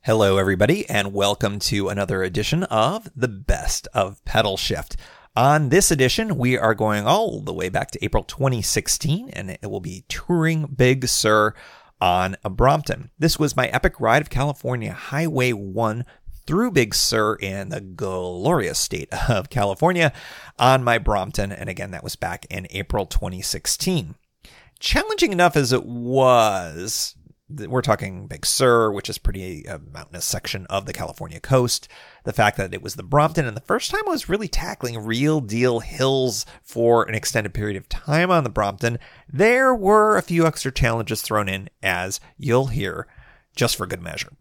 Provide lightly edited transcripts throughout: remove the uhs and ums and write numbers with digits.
Hello, everybody, and welcome to another edition of The Best of Pedalshift. On this edition, we are going all the way back to April 2016, and it will be touring Big Sur on Brompton. This was my epic ride of California Highway 1 through Big Sur in the glorious state of California on my Brompton, and again, that was back in April 2016. Challenging enough as it was, we're talking Big Sur, which is pretty mountainous section of the California coast. The fact that it was the Brompton, and the first time I was really tackling real deal hills for an extended period of time on the Brompton, there were a few extra challenges thrown in, as you'll hear, just for good measure.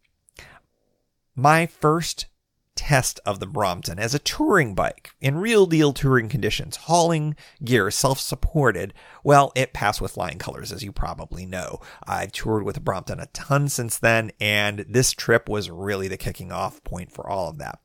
My first test of the Brompton as a touring bike in real deal touring conditions, hauling gear, self-supported, well, it passed with flying colors, as you probably know. I've toured with the Brompton a ton since then, and this trip was really the kicking off point for all of that.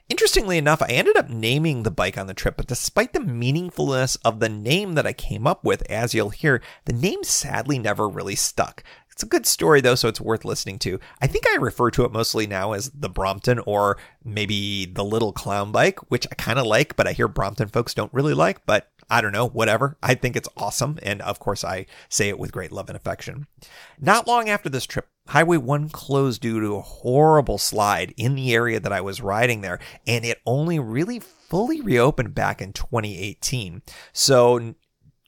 Interestingly enough, I ended up naming the bike on the trip, but despite the meaningfulness of the name that I came up with, as you'll hear, the name sadly never really stuck. It's a good story, though, so it's worth listening to. I think I refer to it mostly now as the Brompton, or maybe the Little Clown Bike, which I kind of like, but I hear Brompton folks don't really like, but I don't know, whatever. I think it's awesome, and of course I say it with great love and affection. Not long after this trip, Highway 1 closed due to a horrible slide in the area that I was riding there, and it only really fully reopened back in 2018. So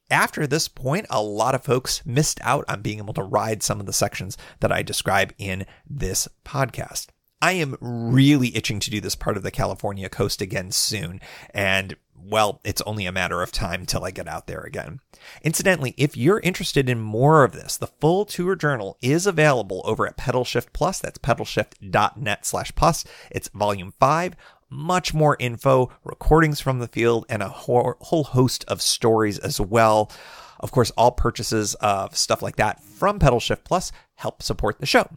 after this point, a lot of folks missed out on being able to ride some of the sections that I describe in this podcast. I am really itching to do this part of the California coast again soon, and well, it's only a matter of time till I get out there again. Incidentally, if you're interested in more of this, the full tour journal is available over at Pedalshift Plus. That's pedalshift.net/plus. It's volume 5. Much more info, recordings from the field, and a whole host of stories as well. Of course, all purchases of stuff like that from Pedalshift Plus help support the show.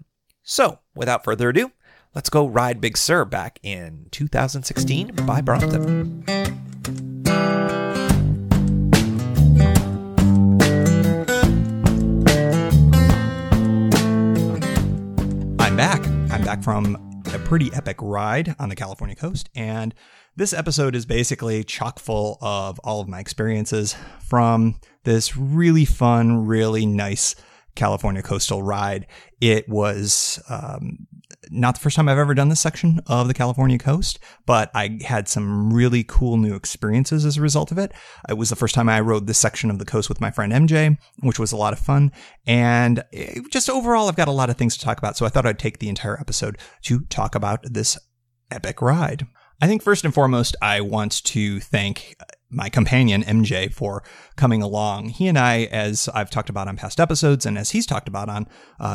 So, without further ado, let's go ride Big Sur back in 2016 by Brompton. I'm back from a pretty epic ride on the California coast, and this episode is basically chock full of all of my experiences from this really fun, really nice California coastal ride. It was not the first time I've ever done this section of the California coast, but I had some really cool new experiences as a result of it. It was the first time I rode this section of the coast with my friend MJ, which was a lot of fun. And just overall, I've got a lot of things to talk about, so I thought I'd take the entire episode to talk about this epic ride. I think first and foremost, I want to thank my companion, MJ, for coming along. He and I, as I've talked about on past episodes, and as he's talked about on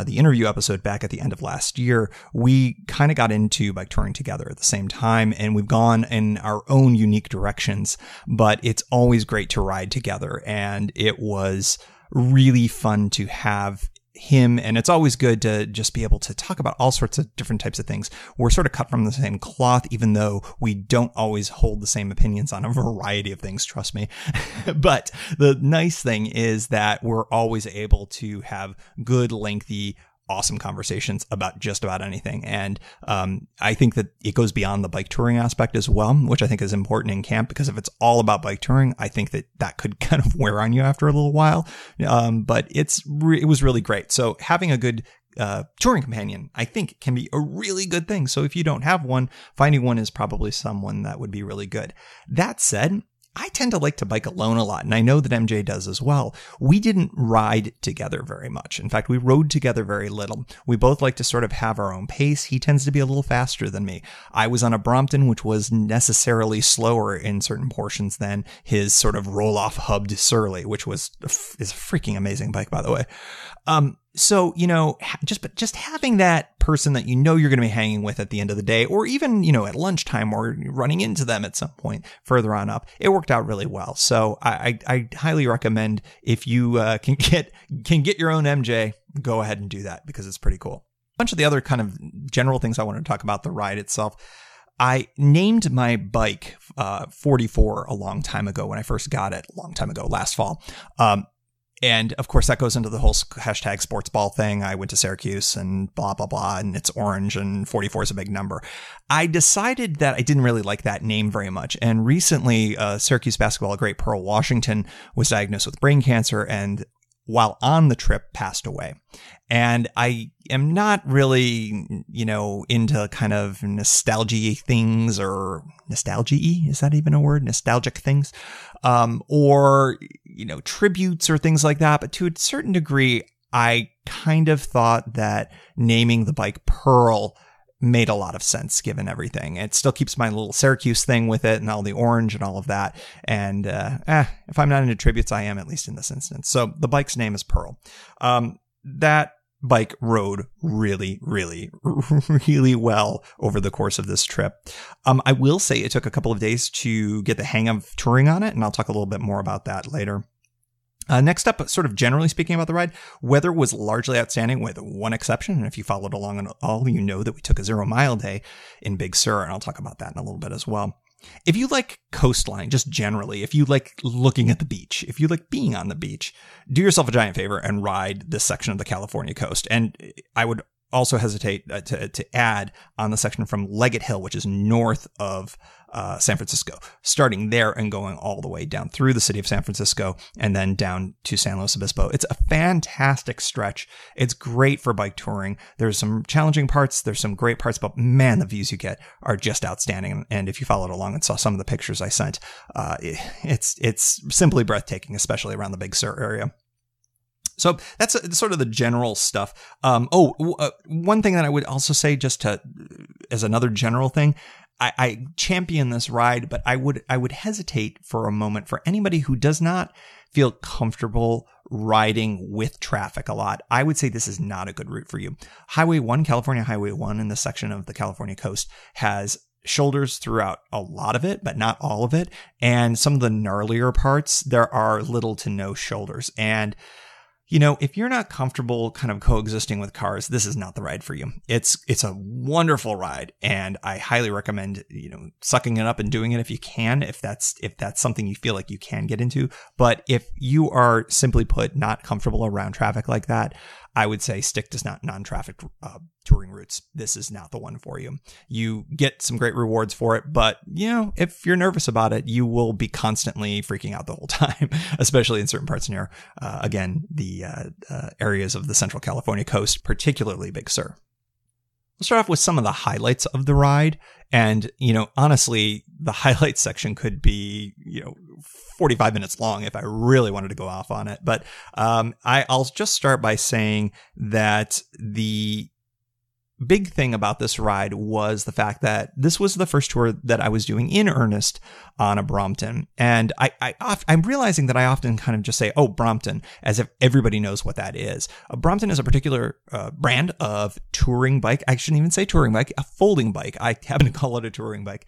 the interview episode back at the end of last year, we kind of got into bike touring together at the same time, and we've gone in our own unique directions, but it's always great to ride together, and it was really fun to have him, and it's always good to just be able to talk about all sorts of different types of things. We're sort of cut from the same cloth, even though we don't always hold the same opinions on a variety of things, trust me. But the nice thing is that we're always able to have good, lengthy, awesome conversations about just about anything. And I think that it goes beyond the bike touring aspect as well, which I think is important in camp, because if it's all about bike touring, I think that that could kind of wear on you after a little while. But it was really great. So having a good touring companion, I think, can be a really good thing. So if you don't have one, finding one is probably someone that would be really good. That said, I tend to like to bike alone a lot, and I know that MJ does as well. We didn't ride together very much. In fact, we rode together very little. We both like to sort of have our own pace. He tends to be a little faster than me. I was on a Brompton, which was necessarily slower in certain portions than his sort of roll-off hubbed Surly, which is a freaking amazing bike, by the way. So, you know, just having that person that you know you're going to be hanging with at the end of the day, or even, you know, at lunchtime or running into them at some point further on up, it worked out really well. So I highly recommend, if you can get your own MJ, go ahead and do that, because it's pretty cool. A bunch of the other kind of general things I want to talk about the ride itself. I named my bike 44 a long time ago when I first got it, a long time ago, last fall. And of course, that goes into the whole hashtag sports ball thing. I went to Syracuse and blah, blah, blah, and it's orange and 44 is a big number. I decided that I didn't really like that name very much. And recently, Syracuse basketball great Pearl Washington was diagnosed with brain cancer and while on the trip passed away. And I am not really, into kind of nostalgia things or nostalgia-y. Is that even a word? Nostalgic things, or, tributes or things like that. But to a certain degree, I kind of thought that naming the bike Pearl made a lot of sense given everything. It still keeps my little Syracuse thing with it and all the orange and all of that. And if I'm not into tributes, I am, at least in this instance. So the bike's name is Pearl. That bike rode really, really, really well over the course of this trip. I will say it took a couple of days to get the hang of touring on it, and I'll talk a little bit more about that later. Next up, sort of generally speaking about the ride, weather was largely outstanding with one exception. And if you followed along at all, you know that we took a 0 mile day in Big Sur, and I'll talk about that in a little bit as well. If you like coastline, just generally, if you like looking at the beach, if you like being on the beach, do yourself a giant favor and ride this section of the California coast. And I would also hesitate to add on the section from Leggett Hill, which is north of San Francisco, starting there and going all the way down through the city of San Francisco and then down to San Luis Obispo. It's a fantastic stretch. It's great for bike touring. There's some challenging parts. There's some great parts, but man, the views you get are just outstanding. And if you followed along and saw some of the pictures I sent, it's simply breathtaking, especially around the Big Sur area. So that's sort of the general stuff. One thing that I would also say, as another general thing, I champion this ride, but I would hesitate for a moment for anybody who does not feel comfortable riding with traffic a lot. I would say this is not a good route for you. California Highway 1 in this section of the California coast has shoulders throughout a lot of it, but not all of it. And some of the gnarlier parts, there are little to no shoulders. And if you're not comfortable kind of coexisting with cars, this is not the ride for you. It's a wonderful ride, and I highly recommend, sucking it up and doing it if you can, if that's something you feel like you can get into. But if you are, simply put, not comfortable around traffic like that, I would say stick to non-traffic touring routes. This is not the one for you. You get some great rewards for it, but if you're nervous about it, you will be constantly freaking out the whole time, especially in certain parts near, the areas of the Central California coast, particularly Big Sur. We'll start off with some of the highlights of the ride. And, honestly, the highlights section could be, 45 minutes long if I really wanted to go off on it. But I'll just start by saying that the big thing about this ride was the fact that this was the first tour that I was doing in earnest on a Brompton. And I'm realizing that I often kind of just say, oh, Brompton, as if everybody knows what that is. A Brompton is a particular brand of touring bike. I shouldn't even say touring bike, a folding bike. I happen to call it a touring bike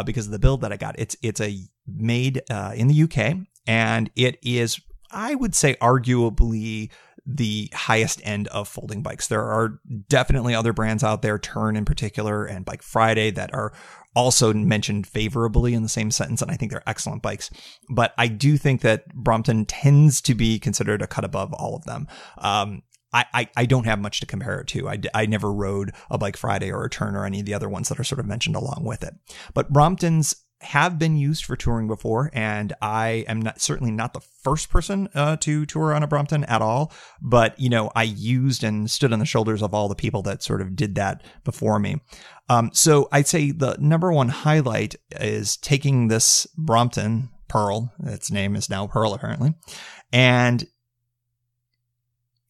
because of the build that I got. It's made in the UK, and it is, I would say, arguably the highest end of folding bikes. There are definitely other brands out there, Turn in particular, and Bike Friday, that are also mentioned favorably in the same sentence, and I think they're excellent bikes. But I do think that Brompton tends to be considered a cut above all of them. I don't have much to compare it to. I never rode a Bike Friday or a Turn or any of the other ones that are sort of mentioned along with it. But Bromptons have been used for touring before, and I am certainly not the first person to tour on a Brompton at all. But, I used and stood on the shoulders of all the people that sort of did that before me. So I'd say the number one highlight is taking this Brompton Pearl, its name is now Pearl apparently, and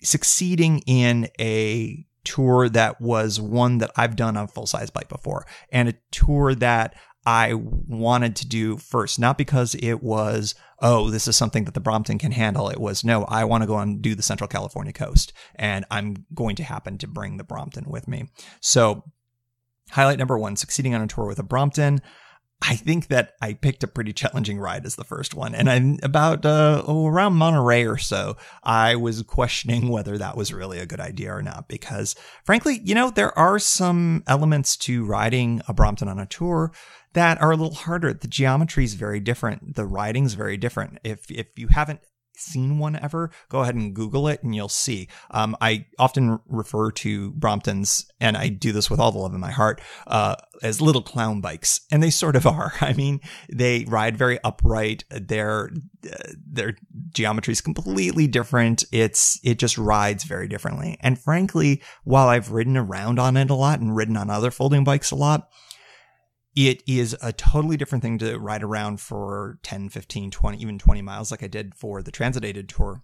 succeeding in a tour that was one that I've done on a full-size bike before, and a tour that I wanted to do first, not because it was, oh, this is something that the Brompton can handle. It was, no, I want to go and do the Central California coast, and I'm going to happen to bring the Brompton with me. So highlight number one, succeeding on a tour with a Brompton. I think that I picked a pretty challenging ride as the first one. And around Monterey or so, I was questioning whether that was really a good idea or not, because frankly, there are some elements to riding a Brompton on a tour that are a little harder. The geometry is very different. The riding's very different. If you haven't seen one ever, go ahead and Google it and you'll see. I often refer to Bromptons, and I do this with all the love in my heart, as little clown bikes. And they sort of are. I mean, they ride very upright. Their geometry is completely different. It just rides very differently. And frankly, while I've ridden around on it a lot and ridden on other folding bikes a lot, it is a totally different thing to ride around for 10, 15, 20, even 20 miles like I did for the Transit Tour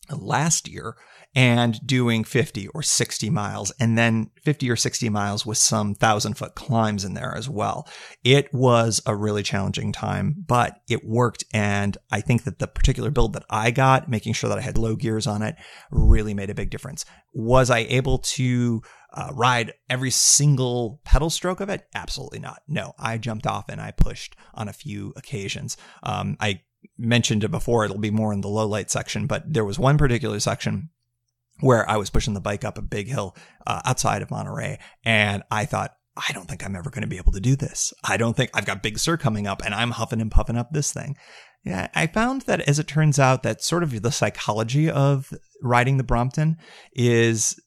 last year, and doing 50 or 60 miles, and then 50 or 60 miles with some 1,000-foot climbs in there as well. It was a really challenging time, but it worked. And I think that the particular build that I got, making sure that I had low gears on it, really made a big difference. Was I able to ride every single pedal stroke of it? Absolutely not. No, I jumped off and I pushed on a few occasions. I mentioned it before, it'll be more in the low light section, but there was one particular section where I was pushing the bike up a big hill outside of Monterey, and I thought, I don't think I'm ever going to be able to do this. I don't think I've got Big Sur coming up and I'm huffing and puffing up this thing. Yeah, I found that, as it turns out, that sort of the psychology of riding the Brompton is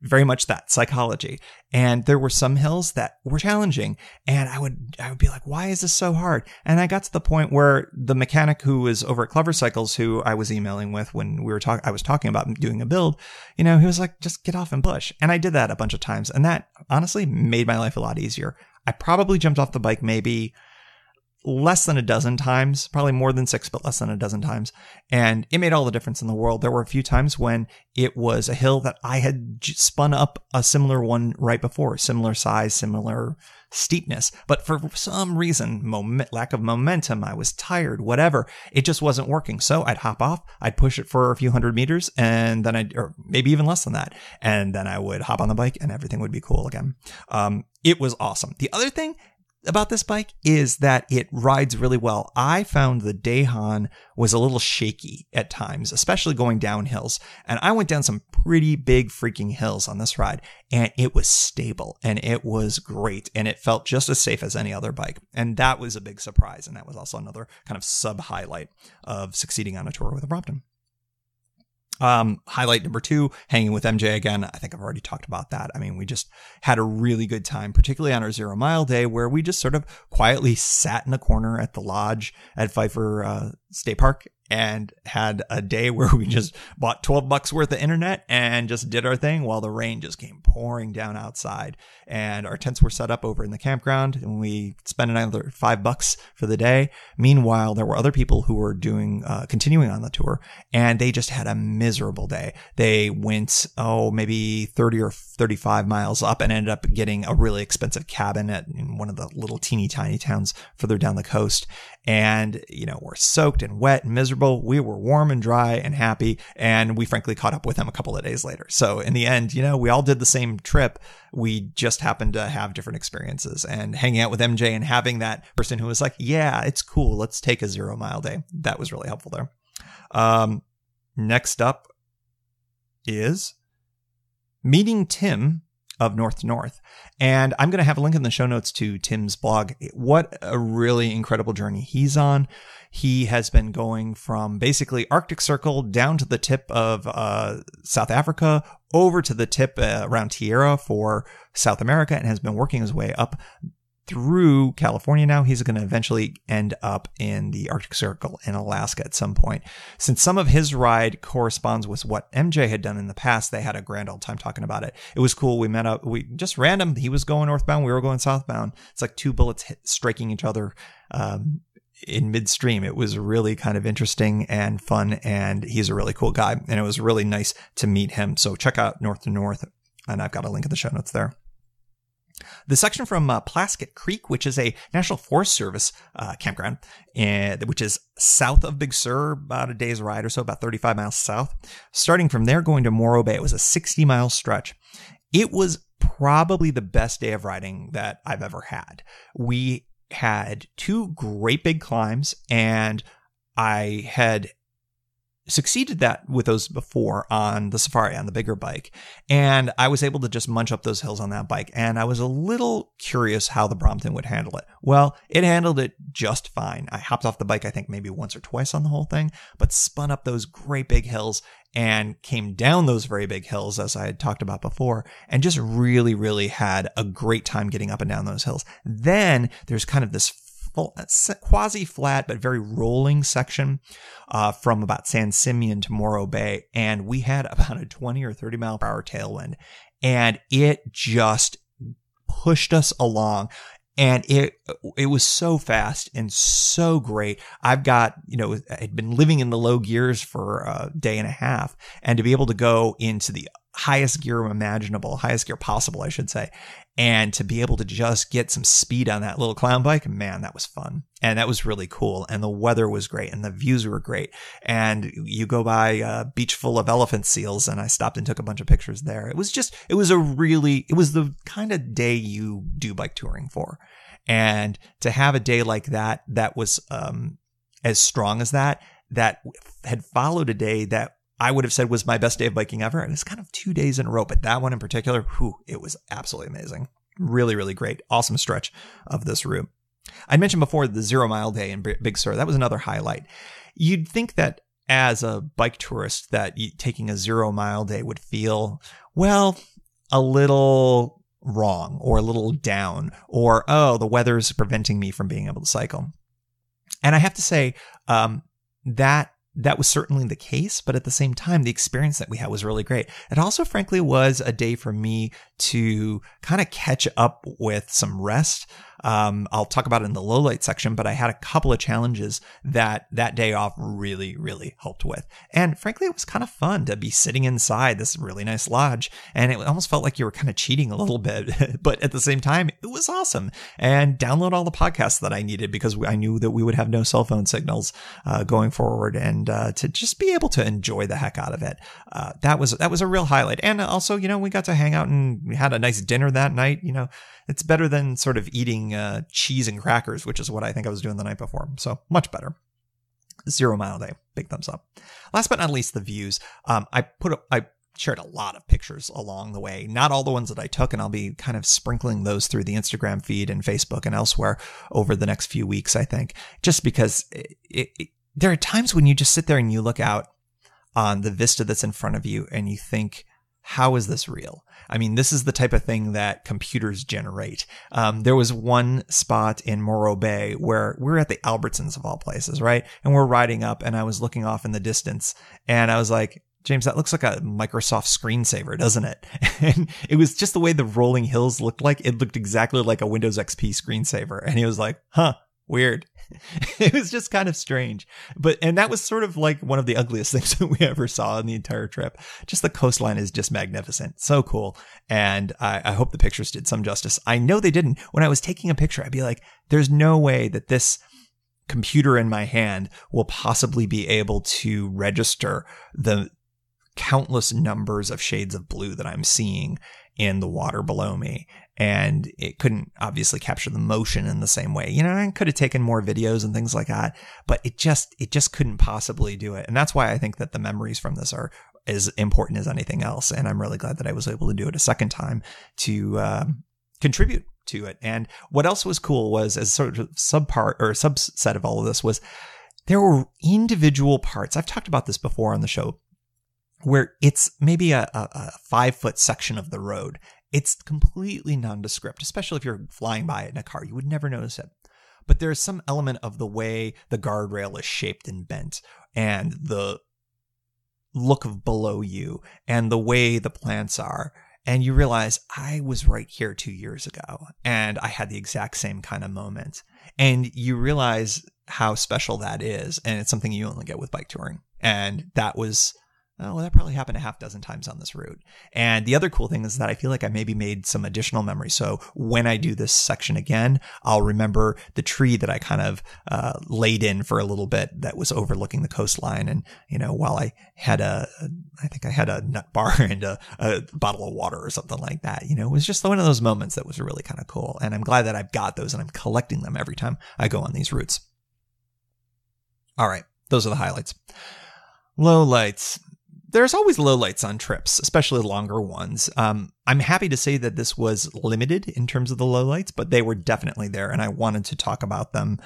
very much that psychology. And there were some hills that were challenging, and I would be like, why is this so hard? And I got to the point where the mechanic who was over at Clever Cycles, who I was emailing with when I was talking about doing a build, he was like, just get off and push. And I did that a bunch of times, and that honestly made my life a lot easier. I probably jumped off the bike maybe less than a dozen times, probably more than 6, but less than a dozen times. And it made all the difference in the world. There were a few times when it was a hill that I had spun up a similar one right before, similar size, similar steepness. But for some reason, lack of momentum, I was tired, whatever, it just wasn't working. So I'd hop off, I'd push it for a few hundred meters, and then or maybe even less than that. And then I would hop on the bike and everything would be cool again. It was awesome. The other thing about this bike is that it rides really well. I found the Dayhan was a little shaky at times, especially going down hills. And I went down some pretty big freaking hills on this ride, and it was stable and it was great. And it felt just as safe as any other bike. And that was a big surprise. And that was also another kind of sub highlight of succeeding on a tour with a Brompton. Highlight number 2, hanging with MJ again. I think I've already talked about that. I mean, we just had a really good time, particularly on our 0 mile day, where we just sort of quietly sat in a corner at the lodge at Pfeiffer State Park and had a day where we just bought $12 worth of internet and just did our thing while the rain just came pouring down outside. And our tents were set up over in the campground, and we spent another $5 for the day. Meanwhile, there were other people who were continuing on the tour, and they just had a miserable day. They went, maybe 30 or 35 miles up and ended up getting a really expensive cabin in one of the little teeny tiny towns further down the coast. And, we're soaked and wet and miserable. We were warm and dry and happy. And we frankly caught up with them a couple of days later. So in the end, we all did the same trip. We just happened to have different experiences, and hanging out with MJ and having that person who was like, yeah, it's cool, let's take a 0 mile day. That was really helpful there. Next up is meeting Tim of North to North. And I'm going to have a link in the show notes to Tim's blog. What a really incredible journey he's on. He has been going from basically Arctic Circle down to the tip of South Africa, over to the tip around Tierra for South America, and has been working his way up through California. Now he's going to eventually end up in the Arctic Circle in Alaska at some point. Since some of his ride corresponds with what MJ had done in the past, they had a grand old time talking about it. It was cool. We met up, we just random. He was going northbound, we were going southbound. It's like 2 bullets striking each other in midstream. It was really kind of interesting and fun, and he's a really cool guy, and it was really nice to meet him. So check out North to North, and I've got a link in the show notes there. The section from Plaskett Creek, which is a National Forest Service campground, which is south of Big Sur, about a day's ride or so, about 35 miles south. Starting from there, going to Morro Bay, it was a 60-mile stretch. It was probably the best day of riding that I've ever had. We had 2 great big climbs, and I had succeeded that with those before on the Safari, on the bigger bike. And I was able to just munch up those hills on that bike. And I was a little curious how the Brompton would handle it. Well, it handled it just fine. I hopped off the bike, I think maybe once or twice on the whole thing, but spun up those great big hills and came down those very big hills, as I had talked about before, and just really, really had a great time getting up and down those hills. Then there's kind of this quasi-flat but very rolling section from about San Simeon to Morro Bay, and we had about a 20 or 30 mile per hour tailwind, and it just pushed us along. And it was so fast and so great. I've got, I'd been living in the low gears for a day and a half, and to be able to go into the highest gear imaginable, highest gear possible, I should say, and to be able to just get some speed on that little clown bike, man, that was fun. And that was really cool. And the weather was great and the views were great. And you go by a beach full of elephant seals, and I stopped and took a bunch of pictures there. It was the kind of day you do bike touring for. And to have a day like that, that was as strong as that had followed a day that I would have said was my best day of biking ever. And it's kind of 2 days in a row, but that one in particular, it was absolutely amazing. Really, really great. Awesome stretch of this route. I mentioned before the 0 mile day in Big Sur. That was another highlight. You'd think that as a bike tourist that taking a 0 mile day would feel, well, a little wrong or a little down, or, oh, the weather's preventing me from being able to cycle. And I have to say, that was certainly the case, but at the same time, the experience that we had was really great. It also, frankly, was a day for me to kind of catch up with some rest. I'll talk about it in the low light section, but I had a couple of challenges that day off really, really helped with. And frankly, it was kind of fun to be sitting inside this really nice lodge, and it almost felt like you were kind of cheating a little bit, but at the same time, it was awesome. And download all the podcasts that I needed, because I knew that we would have no cell phone signals going forward, and to just be able to enjoy the heck out of it. That was a real highlight. And also, we got to hang out and we had a nice dinner that night. It's better than sort of eating cheese and crackers, which is what I think I was doing the night before. So much better. 0 mile day. Big thumbs up. Last but not least, the views. I shared a lot of pictures along the way, not all the ones that I took, and I'll be kind of sprinkling those through the Instagram feed and Facebook and elsewhere over the next few weeks, I think, just because there are times when you just sit there and you look out on the vista that's in front of you and you think, how is this real? I mean, this is the type of thing that computers generate. There was one spot in Morro Bay where we're at the Albertsons of all places, right? And we're riding up, and I was looking off in the distance, and I was like, James, that looks like a Microsoft screensaver, doesn't it? And it was just the way the rolling hills looked like. It looked exactly like a Windows XP screensaver. And he was like, huh, weird. It was just kind of strange. And that was sort of like one of the ugliest things that we ever saw in the entire trip. Just the coastline is just magnificent. So cool. And I hope the pictures did some justice. I know they didn't. When I was taking a picture, I'd be like, there's no way that this computer in my hand will possibly be able to register the countless numbers of shades of blue that I'm seeing in the water below me. And it couldn't obviously capture the motion in the same way. I could have taken more videos and things like that, but it just couldn't possibly do it. And that's why I think that the memories from this are as important as anything else. And I'm really glad that I was able to do it a second time to contribute to it. And what else was cool was, as sort of subset of all of this, was there were individual parts. I've talked about this before on the show, where it's maybe a 5-foot section of the road. It's completely nondescript, especially if you're flying by it in a car. You would never notice it. But there's some element of the way the guardrail is shaped and bent, and the look of below you, and the way the plants are. And you realize, I was right here 2 years ago, and I had the exact same kind of moment. And you realize how special that is. And it's something you only get with bike touring. And that was... that probably happened a half dozen times on this route. And the other cool thing is that I feel like I maybe made some additional memories. So when I do this section again, I'll remember the tree that I kind of laid in for a little bit that was overlooking the coastline. And, while I had I think I had a nut bar and a bottle of water or something like that, it was just one of those moments that was really kind of cool. And I'm glad that I've got those and I'm collecting them every time I go on these routes. All right. Those are the highlights. Lowlights. There's always lowlights on trips, especially longer ones. I'm happy to say that this was limited in terms of the lowlights, but they were definitely there, and I wanted to talk about them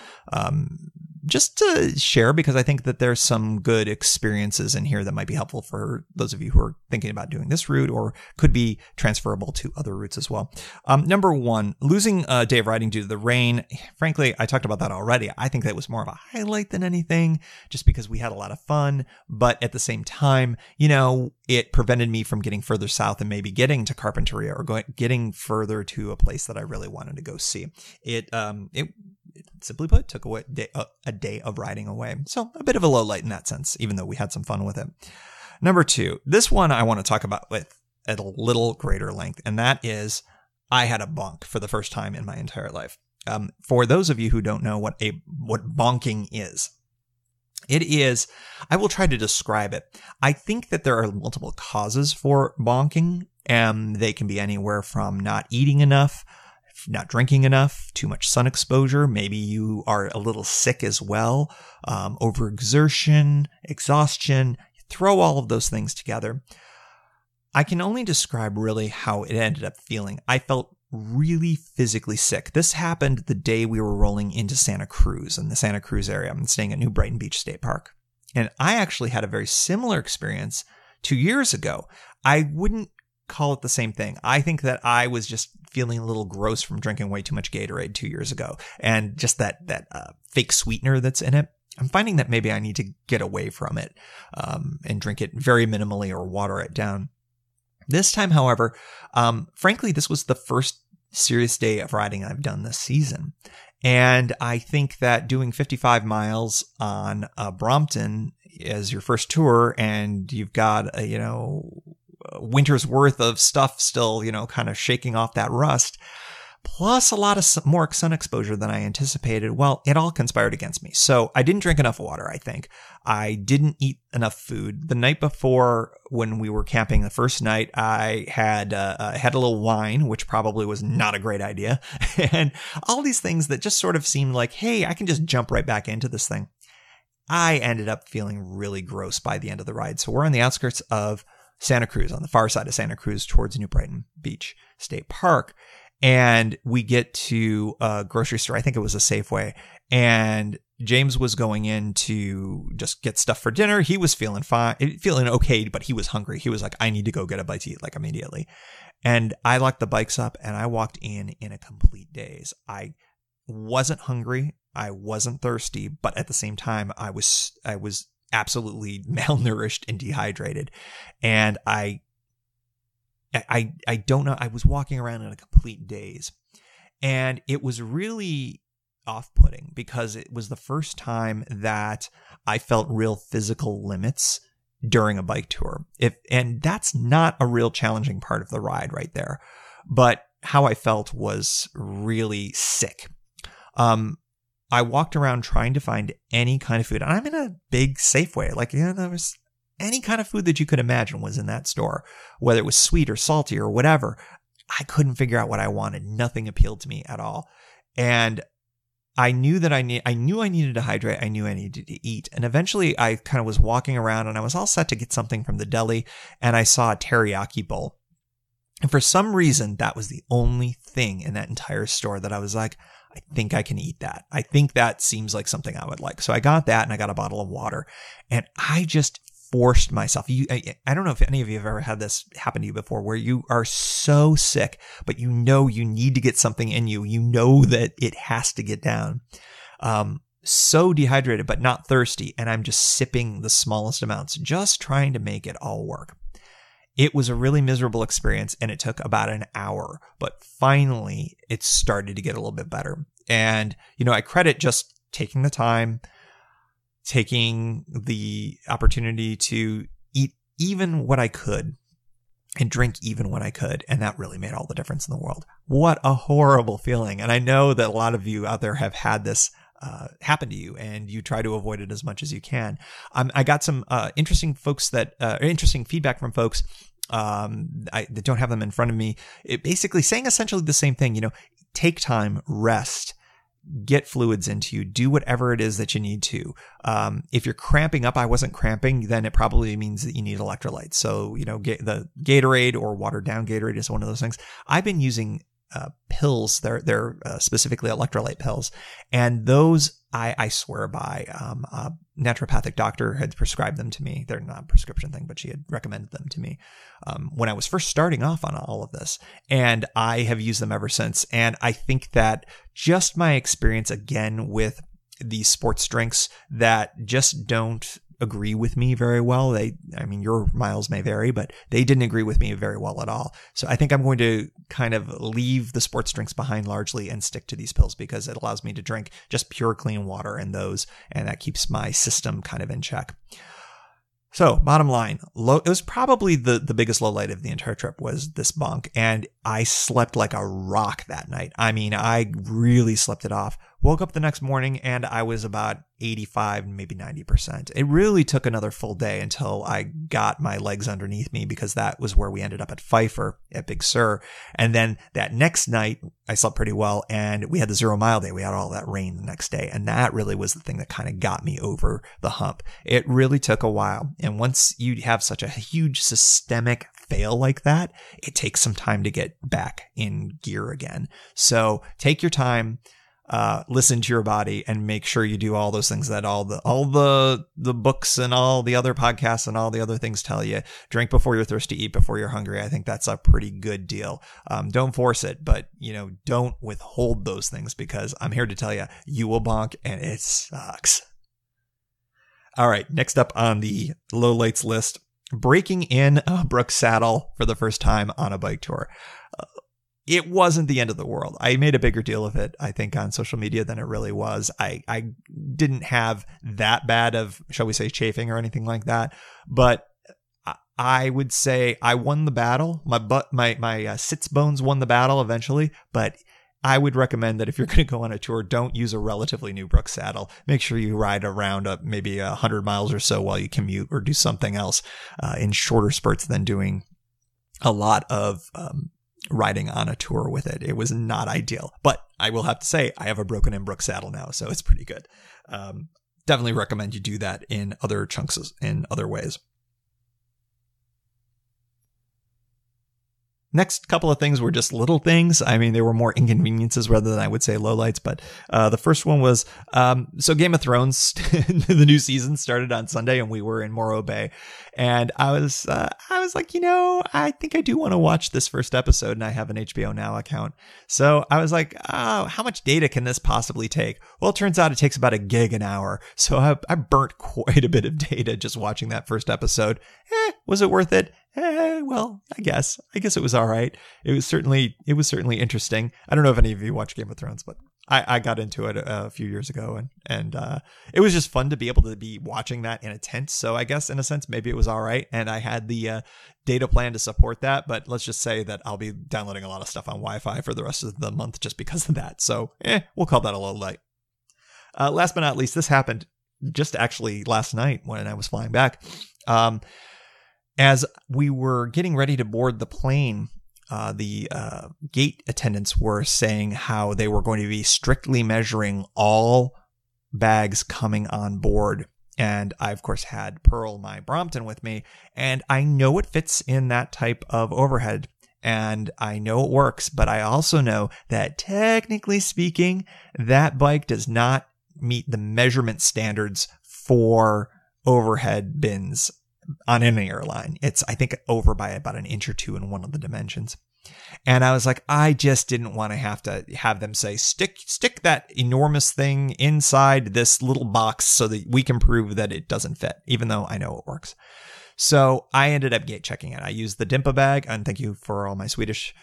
just to share, because I think that there's some good experiences in here that might be helpful for those of you who are thinking about doing this route, or could be transferable to other routes as well. Number one, losing a day of riding due to the rain. Frankly, I talked about that already. I think that was more of a highlight than anything, just because we had a lot of fun, but at the same time, it prevented me from getting further south and maybe getting to Carpinteria, or getting further to a place that I really wanted to go see. It simply put, took away a day of riding away. So a bit of a low light in that sense, even though we had some fun with it. Number two, this one I want to talk about at a little greater length, and that is I had a bonk for the first time in my entire life. For those of you who don't know what bonking is, it is, I will try to describe it. I think that there are multiple causes for bonking, and they can be anywhere from not eating enough, not drinking enough, too much sun exposure. Maybe you are a little sick as well, overexertion, exhaustion. Throw all of those things together. I can only describe really how it ended up feeling. I felt really physically sick. This happened the day we were rolling into Santa Cruz, in the Santa Cruz area. I'm staying at New Brighton Beach State Park. And I actually had a very similar experience 2 years ago. I wouldn't call it the same thing. I think that I was just feeling a little gross from drinking way too much Gatorade 2 years ago, and just that fake sweetener that's in it. I'm finding that maybe I need to get away from it and drink it very minimally or water it down. This time, however, frankly, this was the first serious day of riding I've done this season. And I think that doing 55 miles on Brompton as your first tour, and you've got a winter's worth of stuff still, kind of shaking off that rust, plus a lot of more sun exposure than I anticipated. Well, it all conspired against me. So I didn't drink enough water, I think. I didn't eat enough food. The night before, when we were camping the first night, I had a little wine, which probably was not a great idea. And all these things that just sort of seemed like, hey, I can just jump right back into this thing. I ended up feeling really gross by the end of the ride. So we're on the outskirts of Santa Cruz, on the far side of Santa Cruz towards New Brighton Beach State Park. And we get to a grocery store. I think it was a Safeway. And James was going in to just get stuff for dinner. He was feeling fine, feeling okay, but he was hungry. He was like, I need to go get a bite to eat, like immediately. And I locked the bikes up and I walked in a complete daze. I wasn't hungry. I wasn't thirsty, but at the same time, I was absolutely malnourished and dehydrated. And I don't know. I was walking around in a complete daze, and it was really off-putting because it was the first time that I felt real physical limits during a bike tour. And that's not a real challenging part of the ride right there. But how I felt was really sick. I walked around trying to find any kind of food. And I'm in a big Safeway. There was any kind of food that you could imagine was in that store, whether it was sweet or salty or whatever. I couldn't figure out what I wanted. Nothing appealed to me at all. And I knew that I knew I needed to hydrate. I knew I needed to eat. And eventually I kind of was walking around and I was all set to get something from the deli. And I saw a teriyaki bowl. And for some reason, that was the only thing in that entire store that I was like, I think I can eat that. I think that seems like something I would like. So I got that and I got a bottle of water, and I just forced myself. I don't know if any of you have ever had this happen to you before, where you are so sick, but you need to get something in you. You know that it has to get down. So dehydrated, but not thirsty. And I'm just sipping the smallest amounts, just trying to make it all work. It was a really miserable experience, and it took about an hour, but finally it started to get a little bit better. And, I credit just taking the time, taking the opportunity to eat even what I could and drink even what I could. And that really made all the difference in the world. What a horrible feeling. And I know that a lot of you out there have had this happen to you, and you try to avoid it as much as you can. I got some interesting feedback from folks. I don't have them in front of me. It basically saying essentially the same thing. Take time, rest, get fluids into you, do whatever it is that you need to. If you're cramping up, I wasn't cramping, then it probably means that you need electrolytes. So, the Gatorade or watered down Gatorade is one of those things. I've been using pills. They're specifically electrolyte pills. And those I swear by. A naturopathic doctor had prescribed them to me. They're not a prescription thing, but she had recommended them to me when I was first starting off on all of this. And I have used them ever since. And I think that just my experience again with these sports drinks that just don't agree with me very well. Your miles may vary, but they didn't agree with me very well at all. So I think I'm going to kind of leave the sports drinks behind largely and stick to these pills because it allows me to drink just pure clean water and that keeps my system kind of in check. So bottom line, it was probably the biggest low light of the entire trip was this bunk. And I slept like a rock that night. I really slept it off. Woke up the next morning and I was about 85, maybe 90%. It really took another full day until I got my legs underneath me because that was where we ended up at Pfeiffer at Big Sur. And then that next night I slept pretty well and we had the 0 mile day. We had all that rain the next day. And that really was the thing that kind of got me over the hump. It really took a while. And once you have such a huge systemic fail like that, it takes some time to get back in gear again. So take your time. Listen to your body and make sure you do all those things that all the books and all the other podcasts and all the other things tell you. Drink before you're thirsty, eat before you're hungry. I think that's a pretty good deal. Don't force it, but don't withhold those things because I'm here to tell you, you will bonk and it sucks. All right. Next up on the lowlights list, breaking in a Brooks saddle for the first time on a bike tour. It wasn't the end of the world. I made a bigger deal of it, I think, on social media than it really was. I didn't have that bad of, shall we say, chafing or anything like that. But I would say I won the battle. My sits bones won the battle eventually. But I would recommend that if you're going to go on a tour, don't use a relatively new Brooks saddle. Make sure you ride around maybe 100 miles or so while you commute or do something else in shorter spurts than doing a lot of riding on a tour with it. It was not ideal, but I will have to say I have a broken in Brooks saddle now, so it's pretty good. Definitely recommend you do that in other chunks in other ways. Next couple of things were just little things. They were more inconveniences rather than I would say lowlights. But the first one was, so Game of Thrones, the new season started on Sunday and we were in Morro Bay. And I was like, I think I do want to watch this first episode and I have an HBO Now account. So I was like, oh, how much data can this possibly take? Well, it turns out it takes about 1 gig an hour. So I burnt quite a bit of data just watching that first episode. Was it worth it? Well, I guess it was all right. It was certainly interesting. I don't know if any of you watch Game of Thrones, but I got into it a few years ago and it was just fun to be able to be watching that in a tent. So I guess in a sense, maybe it was all right. And I had the data plan to support that, but let's just say that I'll be downloading a lot of stuff on Wi-Fi for the rest of the month just because of that. So we'll call that a low light. Last but not least, this happened just actually last night when I was flying back. As we were getting ready to board the plane, the gate attendants were saying how they were going to be strictly measuring all bags coming on board. And I, of course, had Pearl, my Brompton, with me. And I know it fits in that type of overhead. And I know it works. But I also know that technically speaking, that bike does not meet the measurement standards for overhead bins on any airline. It's, I think, over by about 1 inch or 2 in one of the dimensions. And I was like, I just didn't want to have them say, stick that enormous thing inside this little box so that we can prove that it doesn't fit, even though I know it works. So I ended up gate checking it. I used the Dimpa bag, and thank you for all my Swedish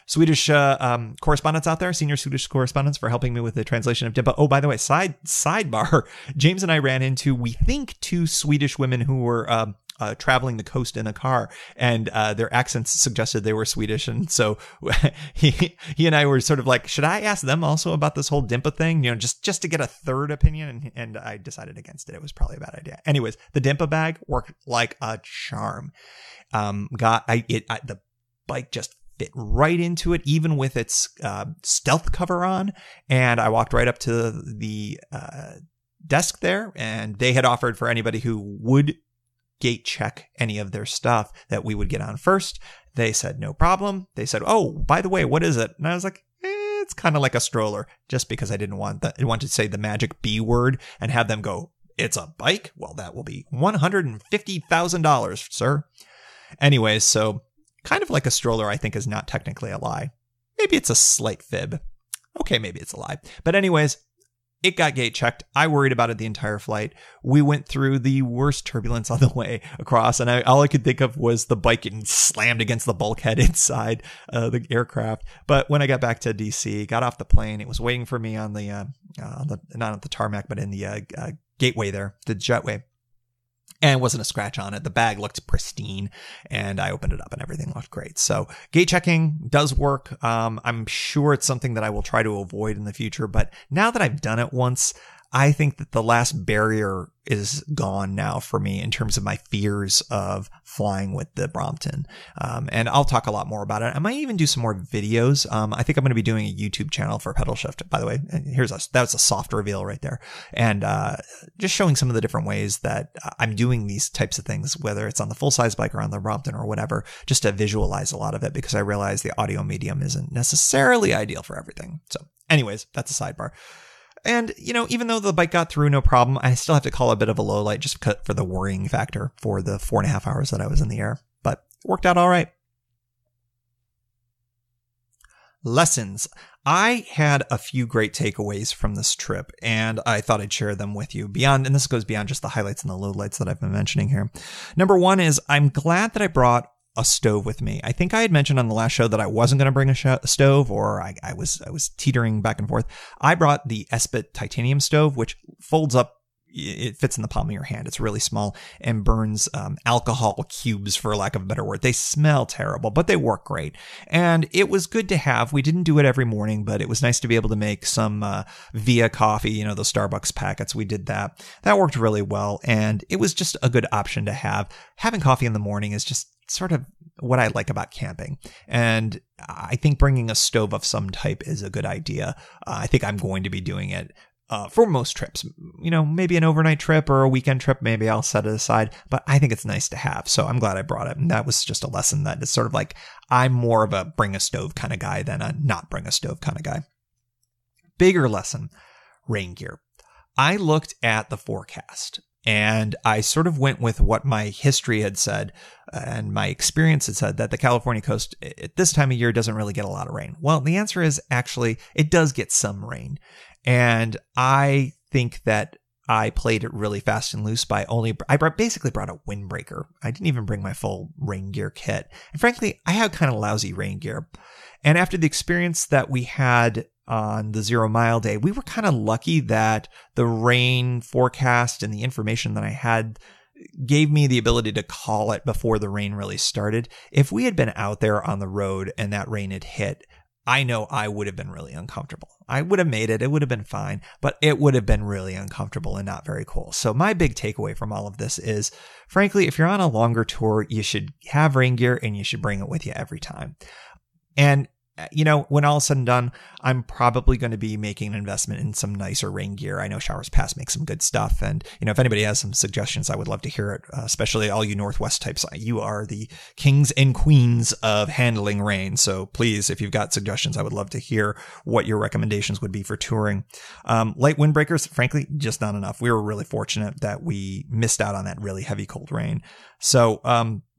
correspondents out there, senior Swedish correspondents, for helping me with the translation of Dimpa. Oh, by the way, sidebar, James and I ran into, we think, 2 Swedish women who were traveling the coast in a car, and their accents suggested they were Swedish. And so he and I were sort of like, should I ask them also about this whole Dimpa thing? Just to get a third opinion. And I decided against it. It was probably a bad idea. Anyways, the Dimpa bag worked like a charm. The bike just fit right into it, even with its stealth cover on. And I walked right up to the desk there, and they had offered for anybody who would gate check any of their stuff that we would get on first. They said, no problem. They said, oh, by the way, what is it? And I was like, it's kind of like a stroller, just because I didn't want I wanted to say the magic B word and have them go, it's a bike? Well, that will be $150,000, sir. Anyways, so kind of like a stroller, I think, is not technically a lie. Maybe it's a slight fib. Okay, maybe it's a lie. But anyways, it got gate checked. I worried about it the entire flight. We went through the worst turbulence on the way across, and all I could think of was the bike getting slammed against the bulkhead inside the aircraft. But when I got back to DC, got off the plane, it was waiting for me on the not at the tarmac, but in the gateway there, the jetway. And it wasn't a scratch on it. The bag looked pristine, and I opened it up and everything looked great. So gate checking does work. I'm sure it's something that I will try to avoid in the future. But now that I've done it once, I think that the last barrier is gone now for me in terms of my fears of flying with the Brompton. And I'll talk a lot more about it. I might even do some more videos. I think I'm going to be doing a YouTube channel for Pedalshift, by the way. That's a soft reveal right there. And just showing some of the different ways that I'm doing these types of things, whether it's on the full-size bike or on the Brompton or whatever, just to visualize a lot of it, because I realize the audio medium isn't necessarily ideal for everything. So anyways, that's a sidebar. And, even though the bike got through no problem, I still have to call it a bit of a low light just for the worrying factor for the 4.5 hours that I was in the air. But it worked out all right. Lessons. I had a few great takeaways from this trip, and I thought I'd share them with you and this goes beyond just the highlights and the lowlights that I've been mentioning here. Number one is I'm glad that I brought a stove with me. I think I had mentioned on the last show that I wasn't going to bring a stove, or I was teetering back and forth. I brought the Espit titanium stove, which folds up. It fits in the palm of your hand. It's really small and burns alcohol cubes, for lack of a better word. They smell terrible, but they work great. And it was good to have. We didn't do it every morning, but it was nice to be able to make some Via coffee, those Starbucks packets. We did that. That worked really well. And it was just a good option to have. Having coffee in the morning is just sort of what I like about camping. And I think bringing a stove of some type is a good idea. I think I'm going to be doing it for most trips. Maybe an overnight trip or a weekend trip, maybe I'll set it aside, but I think it's nice to have. So I'm glad I brought it. And that was just a lesson that is sort of like, I'm more of a bring a stove kind of guy than a not bring a stove kind of guy. Bigger lesson, rain gear. I looked at the forecast, and I sort of went with what my history had said and my experience had said, that the California coast at this time of year doesn't really get a lot of rain. Well, the answer is actually it does get some rain. And I think that I played it really fast and loose by basically brought a windbreaker. I didn't even bring my full rain gear kit. And frankly, I had kind of lousy rain gear. And after the experience that we had on the 0 mile day, we were kind of lucky that the rain forecast and the information that I had gave me the ability to call it before the rain really started. If we had been out there on the road and that rain had hit, I know I would have been really uncomfortable. I would have made it. It would have been fine, but it would have been really uncomfortable and not very cool. So my big takeaway from all of this is, frankly, if you're on a longer tour, you should have rain gear and you should bring it with you every time. And when all is said and done, I'm probably going to be making an investment in some nicer rain gear. I know Showers Pass makes some good stuff. And, if anybody has some suggestions, I would love to hear it, especially all you Northwest types. You are the kings and queens of handling rain. So please, if you've got suggestions, I would love to hear what your recommendations would be for touring. Light windbreakers, frankly, just not enough. We were really fortunate that we missed out on that really heavy cold rain. So,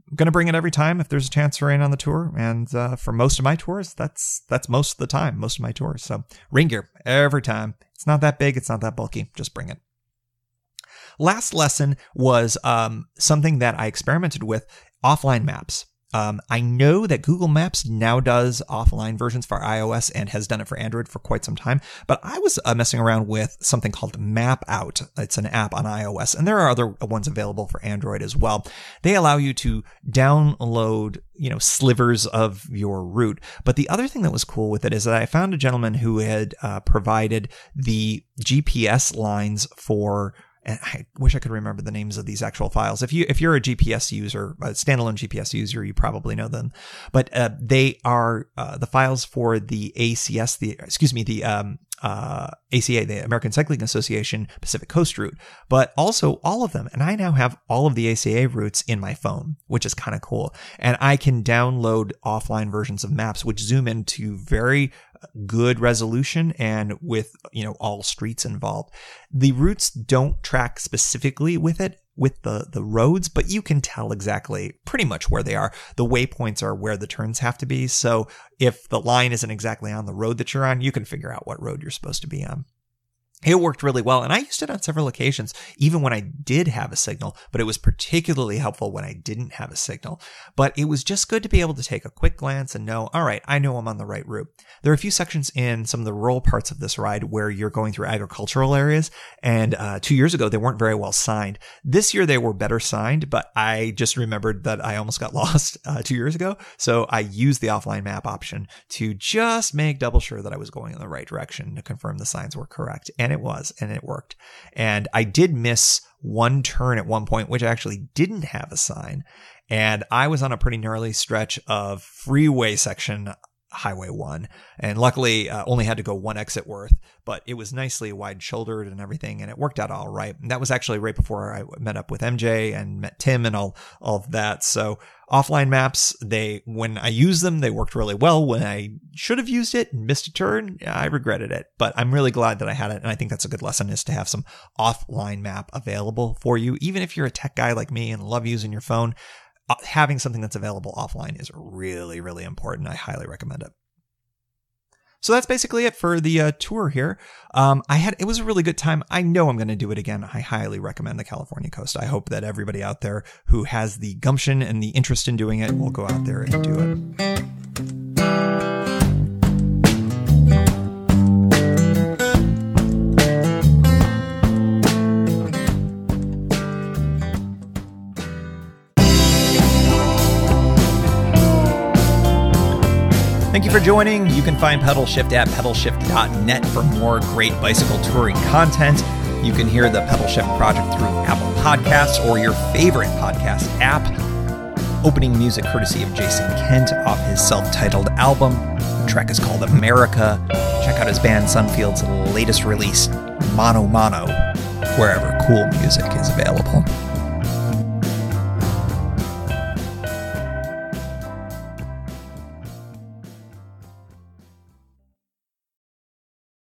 I'm going to bring it every time if there's a chance for rain on the tour. And for most of my tours, that's most of the time, most of my tours. So rain gear every time. It's not that big. It's not that bulky. Just bring it. Last lesson was something that I experimented with, offline maps. I know that Google Maps now does offline versions for iOS and has done it for Android for quite some time, but I was messing around with something called Map Out. It's an app on iOS, and there are other ones available for Android as well. They allow you to download, slivers of your route. But the other thing that was cool with it is that I found a gentleman who had provided the GPS lines for and I wish I could remember the names of these actual files. If you're a GPS user, a standalone GPS user, you probably know them. But they are the files for the ACS, ACA, the American Cycling Association Pacific Coast route, but also all of them. And I now have all of the ACA routes in my phone, which is kind of cool. And I can download offline versions of maps, which zoom into very good resolution and with, all streets involved. The routes don't track specifically with the roads, but you can tell exactly pretty much where they are. The waypoints are where the turns have to be. So if the line isn't exactly on the road that you're on, you can figure out what road you're supposed to be on. It worked really well, and I used it on several occasions, even when I did have a signal, but it was particularly helpful when I didn't have a signal. But it was just good to be able to take a quick glance and know, all right, I know I'm on the right route. There are a few sections in some of the rural parts of this ride where you're going through agricultural areas, and 2 years ago, they weren't very well signed. This year, they were better signed, but I just remembered that I almost got lost 2 years ago, so I used the offline map option to just make double sure that I was going in the right direction to confirm the signs were correct. And it worked. And I did miss one turn at one point, which actually didn't have a sign. And I was on a pretty gnarly stretch of freeway section, Highway 1. And luckily, only had to go one exit worth, but it was nicely wide shouldered and everything. And it worked out all right. And that was actually right before I met up with MJ and met Tim and all of that. So offline maps, when I used them, they worked really well. When I should have used it and missed a turn, I regretted it, but I'm really glad that I had it. And I think that's a good lesson, is to have some offline map available for you. Even if you're a tech guy like me and love using your phone, having something that's available offline is really, really important. I highly recommend it. So that's basically it for the tour here. It was a really good time. I know I'm going to do it again. I highly recommend the California coast. I hope that everybody out there who has the gumption and the interest in doing it will go out there and do it. Thank you for joining. You can find Pedalshift at pedalshift.net for more great bicycle touring content. You can hear the Pedalshift project through Apple Podcasts or your favorite podcast app. Opening music courtesy of Jason Kent off his self-titled album. The track is called America. Check out his band Sunfield's latest release, Mono Mono, wherever cool music is available.